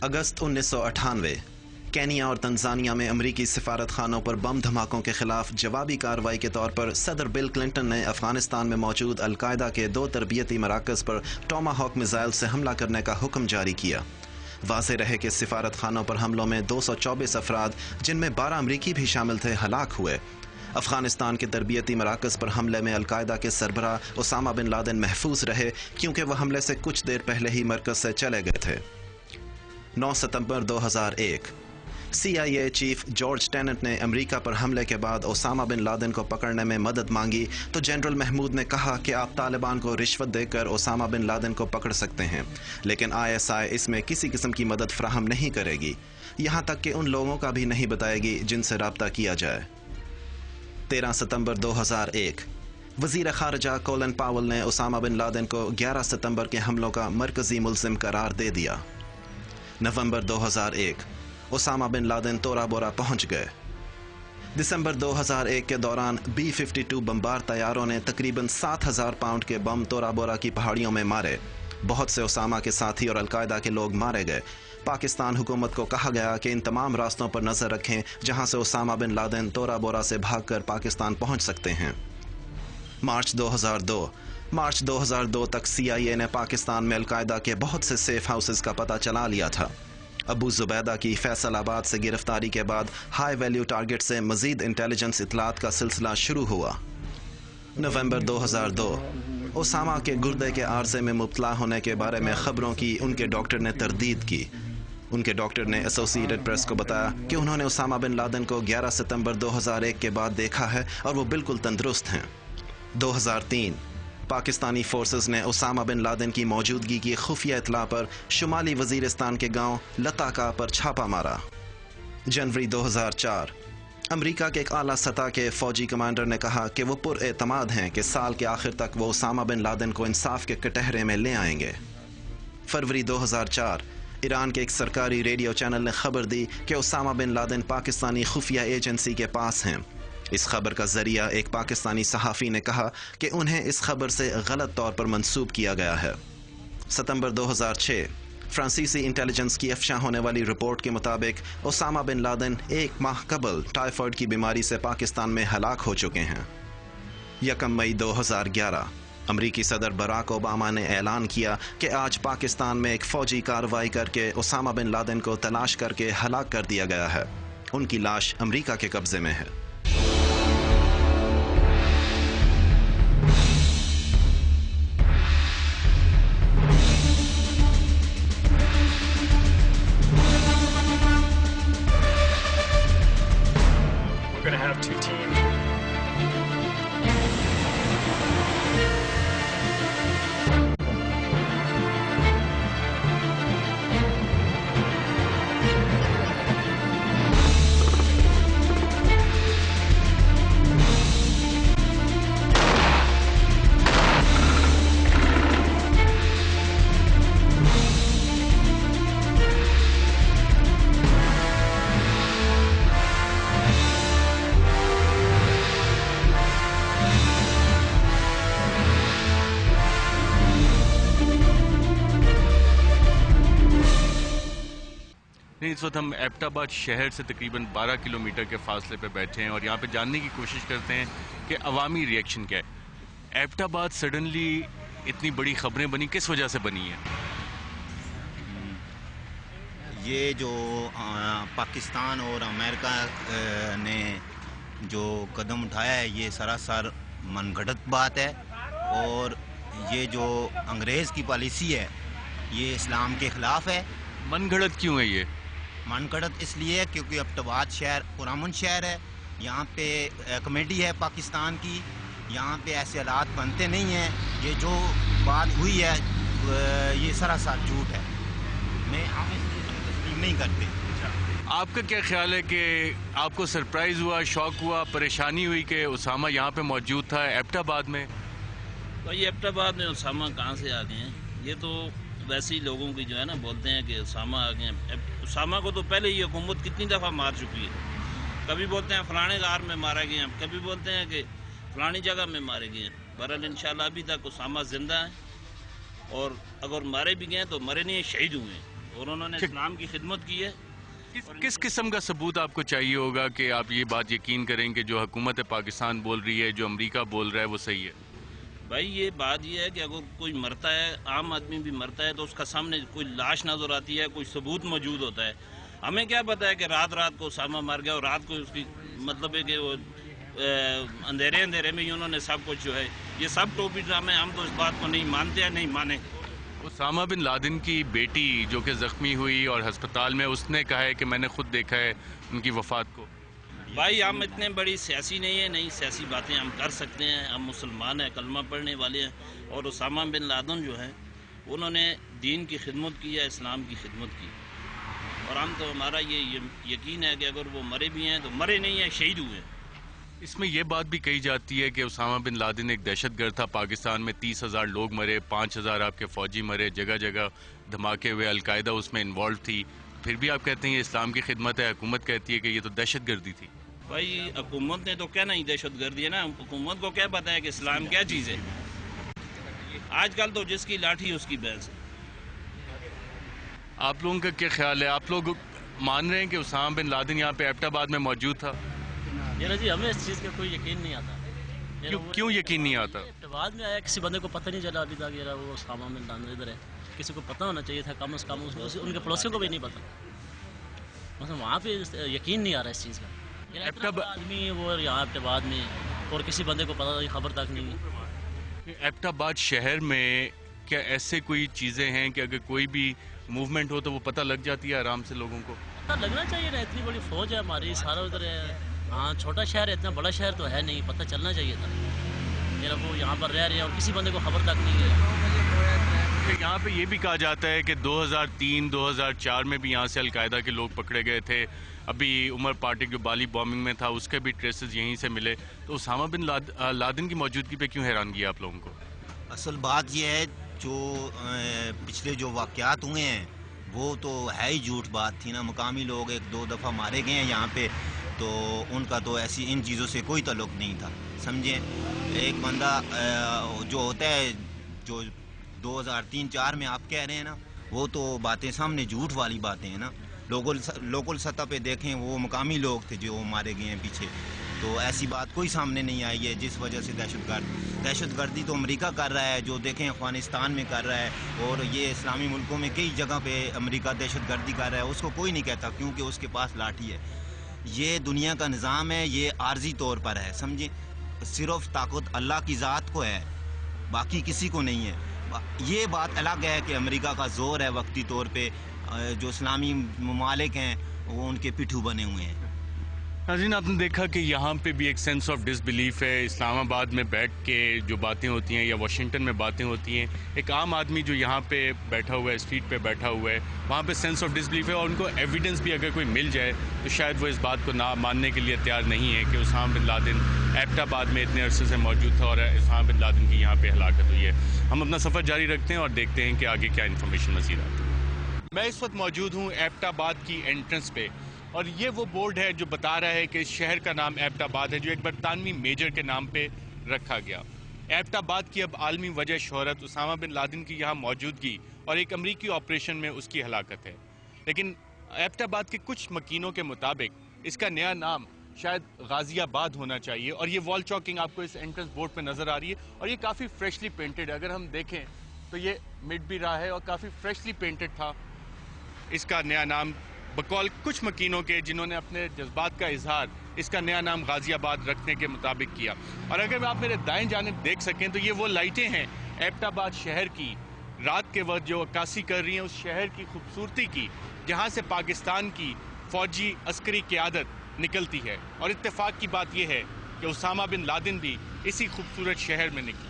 اگست 1998 Kenya اور Tanzania میں امریکی سفارت خانوں پر بم دھماکوں کے خلاف جوابی کارروائی کے طور پر صدر بل کلنٹن نے افغانستان میں موجود القاعدہ کے 2 تربیتی مراکز پر ٹوما ہاک میزائل سے حملہ کرنے کا حکم جاری کیا۔ واضح رہے کہ سفارت خانوں پر حملوں میں 224 افراد جن میں 12 امریکی بھی شامل تھے ہلاک ہوئے۔ افغانستان کے تربیتی مراکز پر حملے میں القاعدہ کے سربراہ اسامہ بن لادن محفوظ رہے کیونکہ وہ حملے سے کچھ دیر پہلے ہی مرکز سے چلے گئے تھے۔ 9 ستمبر 2001 CIA چیف جارج ٹیننٹ نے امریکہ پر حملے کے بعد اسامہ بن لادن کو پکڑنے میں مدد مانگی تو جنرل محمود نے کہا کہ آپ طالبان کو رشوت دے کر اسامہ بن لادن کو پکڑ سکتے ہیں، لیکن ISI اس میں کسی قسم کی مدد فراہم نہیں کرے گی، یہاں تک کہ ان لوگوں کا بھی نہیں بتائے گی جن سے رابطہ کیا جائے۔ 13 ستمبر 2001 وزیر خارجہ کولن پاول نے اسامہ بن لادن کو 11 ستمبر کے حملوں کا مرکزی ملزم قرار دے دیا۔ نومبر 2001 اسامہ بن لادن تورا بورا پہنچ گئے۔ دسمبر 2001 کے دوران B-52 بمبار طیاروں نے تقریباً 7000 پاؤنڈ کے بم تورا بورا کی پہاڑیوں میں مارے۔ بہت سے اسامہ کے ساتھی اور القاعدہ کے لوگ مارے گئے۔ پاکستان حکومت کو کہا گیا کہ ان تمام راستوں پر نظر رکھیں جہاں سے اسامہ بن لادن تورا بورا سے بھاگ کر پاکستان پہنچ سکتے ہیں۔ مارچ 2002 تک CIA نے پاکستان میں القاعدہ کے بہت سے سیف ہاؤسز کا پتہ چلا لیا تھا۔ ابو زبیدہ کی فیصل آباد سے گرفتاری کے بعد ہائی ویلیو ٹارگٹ سے مزید انٹیلیجنس اطلاعات کا سلسلہ شروع ہوا۔ نومبر 2002 اسامہ کے گردے کے عارضے میں مبتلا ہونے کے بارے میں خبروں کی ان کے ڈاکٹر نے تردید کی۔ ان کے ڈاکٹر نے ایسوسی ایٹڈ پریس کو بتایا کہ انہوں نے اسامہ بن لادن کو 11 ستمبر 2001 کے بعد دیکھا ہے اور وہ بالکل تندرست ہیں۔ 2003 پاکستانی فورسز نے اسامہ بن لادن کی موجودگی کی خفیہ اطلاع پر شمالی وزیرستان کے گاؤں لتاکا پر چھاپہ مارا۔ جنوری 2004 امریکہ کے ایک اعلیٰ سطح کے فوجی کمانڈر نے کہا کہ وہ پر اعتماد ہیں کہ سال کے آخر تک وہ اسامہ بن لادن کو انصاف کے کٹہرے میں لے آئیں گے۔ فروری 2004 ایران کے ایک سرکاری ریڈیو چینل نے خبر دی کہ اسامہ بن لادن پاکستانی خفیہ ایجنسی کے پاس ہیں۔ اس خبر کا ذریعہ ایک پاکستانی صحافی نے کہا کہ انہیں اس خبر سے غلط طور پر منسوب کیا گیا ہے۔ ستمبر 2006 فرانسیسی انٹیلیجنس کی افشاں ہونے والی رپورٹ کے مطابق اسامہ بن لادن 1 ماہ قبل ٹائیفائڈ کی بیماری سے پاکستان میں ہلاک ہو چکے ہیں۔ 1 مئی 2011 امریکی صدر براک اوباما نے اعلان کیا کہ آج پاکستان میں ایک فوجی کارروائی کر کے اسامہ بن لادن کو تلاش کر کے ہلاک کر دیا گیا ہے۔ ان کی لاش امریکہ کے قبضے میں ہے۔ اس وقت ہم ایبٹ آباد شہر سے تقریباً 12 کلومیٹر کے فاصلے پہ بیٹھے ہیں اور یہاں پہ جاننے کی کوشش کرتے ہیں کہ عوامی ریئیکشن کیا ہے۔ ایبٹ آباد سڈنلی اتنی بڑی خبریں بنی، کس وجہ سے بنی ہیں؟ یہ جو پاکستان اور امریکہ نے جو قدم اٹھایا ہے یہ سراسر من گھڑت بات ہے، اور یہ جو انگریز کی پالیسی ہے یہ اسلام کے خلاف ہے۔ من گھڑت کیوں ہے یہ؟ من گھڑت اس لیے کیونکہ ایبٹ آباد شہر پرامن شہر ہے، یہاں پہ کمیٹی ہے پاکستان کی، یہاں پہ ایسے حالات بنتے نہیں ہیں۔ یہ جو بات ہوئی ہے یہ سراسر جھوٹ ہے، میں ہم اس چیز کو تسلیم نہیں کرتے۔ آپ کا کیا خیال ہے کہ آپ کو سرپرائز ہوا، شوق ہوا، پریشانی ہوئی کہ اسامہ یہاں پہ موجود تھا ایبٹ آباد میں؟ بھائی ایبٹ آباد میں اسامہ کہاں سے آ گئے ہیں؟ یہ تو ویسے ہی لوگوں کی جو ہے نا بولتے ہیں کہ اسامہ آ گئے ہیں۔ اسامہ کو تو پہلے ہی حکومت کتنی دفعہ مار چکی ہے، کبھی بولتے ہیں فلانے غار میں مارا گیا، کبھی بولتے ہیں کہ فلانی جگہ میں مارے گئے ہیں۔ بہرحال انشاءاللہ ابھی تک اسامہ زندہ ہیں، اور اگر مارے بھی گئے تو مرے نہیں، شہید ہوئے ہیں۔ اور انہوں نے اسلام کی خدمت کی ہے. کس قسم کا ثبوت آپ کو چاہیے ہوگا کہ آپ یہ بات یقین کریں کہ جو حکومت پاکستان بول رہی ہے, جو امریکہ بول رہا ہے, وہ صحیح ہے؟ بھائی یہ بات یہ ہے کہ اگر کوئی مرتا ہے, عام آدمی بھی مرتا ہے, تو اس کا سامنے کوئی لاش نظر آتی ہے, کوئی ثبوت موجود ہوتا ہے. ہمیں کیا پتہ ہے کہ رات کو اسامہ مر گیا اور رات کو اس کی مطلب ہے کہ وہ اندھیرے میں ہی انہوں نے سب کچھ جو ہے, یہ سب ٹوپی ڈرامے, ہم تو اس بات کو نہیں مانتے ہیں, نہیں مانیں. اسامہ بن لادن کی بیٹی جو کہ زخمی ہوئی اور ہسپتال میں, اس نے کہا ہے کہ میں نے خود دیکھا ہے ان کی وفات کو. بھائی ہم اتنے بڑی سیاسی نہیں ہیں, نہیں سیاسی باتیں ہم کر سکتے ہیں, ہم مسلمان ہیں, کلمہ پڑھنے والے ہیں. اور اسامہ بن لادن جو ہیں انہوں نے دین کی خدمت کی ہے, اسلام کی خدمت کی, اور ہم تو ہمارا یہ یقین ہے کہ اگر وہ مرے بھی ہیں تو مرے نہیں ہیں, شہید ہوئے ہیں. اس میں یہ بات بھی کہی جاتی ہے کہ اسامہ بن لادن ایک دہشت گرد تھا. پاکستان میں 30,000 لوگ مرے, 5,000 آپ کے فوجی مرے, جگہ جگہ دھماکے ہوئے, القاعدہ اس میں انوالو تھی. پھر بھی آپ کہتے ہیں یہ اسلام کی خدمت ہے, حکومت کہتی ہے کہ یہ تو دہشت گردی تھی. بھائی حکومت نے تو کہنا ہی دہشت گردی ہے نا, حکومت کو کیا پتہ ہے کہ اسلام کیا چیز ہے. آج کل تو جس کی لاٹھی اس کی بھینس. آپ لوگوں کا کیا خیال ہے؟ آپ لوگ مان رہے ہیں کہ اسامہ بن لادن یہاں پہ ایبٹ آباد میں موجود تھا؟ جی ہمیں اس چیز کا کوئی یقین نہیں آتا. کیوں یقین نہیں آتا؟ بعد میں آیا, کسی بندے کو پتہ نہیں چلا ابھی تک وہ اسامہ بن لادن ادھر ہے. کسی کو پتہ ہونا چاہیے تھا کم از کم, ان کے پڑوسیوں کو بھی نہیں پتہ. مثلا وہاں پہ یقین نہیں آ رہا اس چیز کا. آدمی وہ یہاں ایبٹ آباد میں, اور کسی بندے کو پتہ خبر تک نہیں ہے. ایبٹ آباد شہر میں کیا ایسے کوئی چیزیں ہیں کہ اگر کوئی بھی موومنٹ ہو تو وہ پتہ لگ جاتی ہے آرام سے لوگوں کو؟ پتہ لگنا چاہیے نا, اتنی بڑی فوج ہے ہماری, سارا ادھر ہے. ہاں چھوٹا شہر ہے, اتنا بڑا شہر تو ہے نہیں, پتہ چلنا چاہیے تھا. میرا وہ یہاں پر رہ رہے ہیں اور کسی بندے کو خبر تک نہیں ہے. یہاں پہ یہ بھی کہا جاتا ہے کہ 2003-2004 میں بھی یہاں سے القاعدہ کے لوگ پکڑے گئے تھے. ابھی عمر پارٹی جو بالی بومنگ میں تھا اس کے بھی ٹریسز یہیں سے ملے. تو اسامہ بن لادن کی موجودگی پہ کیوں حیرانگی ہے آپ لوگوں کو؟ اصل بات یہ ہے جو پچھلے جو واقعات ہوئے ہیں وہ تو ہے ہی جھوٹ بات تھی نا. مقامی لوگ 1-2 دفعہ مارے گئے ہیں یہاں پہ, تو ان کا تو ایسی ان چیزوں سے کوئی تعلق نہیں تھا, سمجھیں. ایک بندہ جو ہوتا ہے جو 2003-4 میں آپ کہہ رہے ہیں نا, وہ تو باتیں سامنے جھوٹ والی باتیں ہیں نا. لوکل سطح پہ دیکھیں وہ مقامی لوگ تھے جو مارے گئے ہیں پیچھے, تو ایسی بات کوئی سامنے نہیں آئی ہے جس وجہ سے دہشت گردی تو امریکہ کر رہا ہے, جو دیکھیں افغانستان میں کر رہا ہے, اور یہ اسلامی ملکوں میں کئی جگہ پہ امریکہ دہشت گردی کر رہا ہے. اس کو کوئی نہیں کہتا کیونکہ اس کے پاس لاٹھی ہے. یہ دنیا کا نظام ہے, یہ عارضی طور پر ہے, سمجھیں. صرف طاقت اللہ کی ذات کو ہے, باقی کسی کو نہیں ہے. یہ بات الگ ہے کہ امریکہ کا زور ہے وقتی طور پہ, جو اسلامی ممالک ہیں وہ ان کے پٹھو بنے ہوئے ہیں. ناظرین آپ نے دیکھا کہ یہاں پہ بھی ایک سینس آف ڈس بلیف ہے. اسلام آباد میں بیٹھ کے جو باتیں ہوتی ہیں یا واشنگٹن میں باتیں ہوتی ہیں, ایک عام آدمی جو یہاں پہ بیٹھا ہوا ہے, اسٹریٹ پہ بیٹھا ہوا ہے, وہاں پہ سینس آف ڈس بلیف ہے, اور ان کو ایویڈنس بھی اگر کوئی مل جائے تو شاید وہ اس بات کو نہ ماننے کے لیے تیار نہیں ہے کہ اسامہ بن لادن ایبٹ آباد میں اتنے عرصے سے موجود تھا اور اسامہ بن لادن کی یہاں پہ ہلاکت ہوئی ہے. ہم اپنا سفر جاری رکھتے ہیں اور دیکھتے ہیں کہ آگے کیا انفارمیشن مزید آتی ہے. میں اس وقت موجود ہوں ایبٹ آباد کی انٹرنس پہ, اور یہ وہ بورڈ ہے جو بتا رہا ہے کہ اس شہر کا نام ایبٹ آباد ہے, جو ایک برطانوی میجر کے نام پہ رکھا گیا. ایبٹ آباد کی اب عالمی وجہ شہرت اسامہ بن لادن کی یہاں موجودگی اور ایک امریکی آپریشن میں اس کی ہلاکت ہے. لیکن ایبٹ آباد کے کچھ مکینوں کے مطابق اس کا نیا نام شاید غازی آباد ہونا چاہیے. اور یہ وال چاکنگ آپ کو اس انٹرنس بورڈ پہ نظر آ رہی ہے, اور یہ کافی فریشلی پینٹڈ ہے. اگر ہم دیکھیں تو یہ مٹ بھی رہا ہے اور کافی فریشلی پینٹڈ تھا. اس کا نیا نام بقول کچھ مکینوں کے جنہوں نے اپنے جذبات کا اظہار اس کا نیا نام غازی آباد رکھنے کے مطابق کیا. اور اگر آپ میرے دائیں جانب دیکھ سکیں تو یہ وہ لائٹیں ہیں ایبٹ آباد شہر کی رات کے وقت جو عکاسی کر رہی ہیں اس شہر کی خوبصورتی کی, جہاں سے پاکستان کی فوجی عسکری قیادت نکلتی ہے. اور اتفاق کی بات یہ ہے کہ اسامہ بن لادن بھی اسی خوبصورت شہر میں نکلا.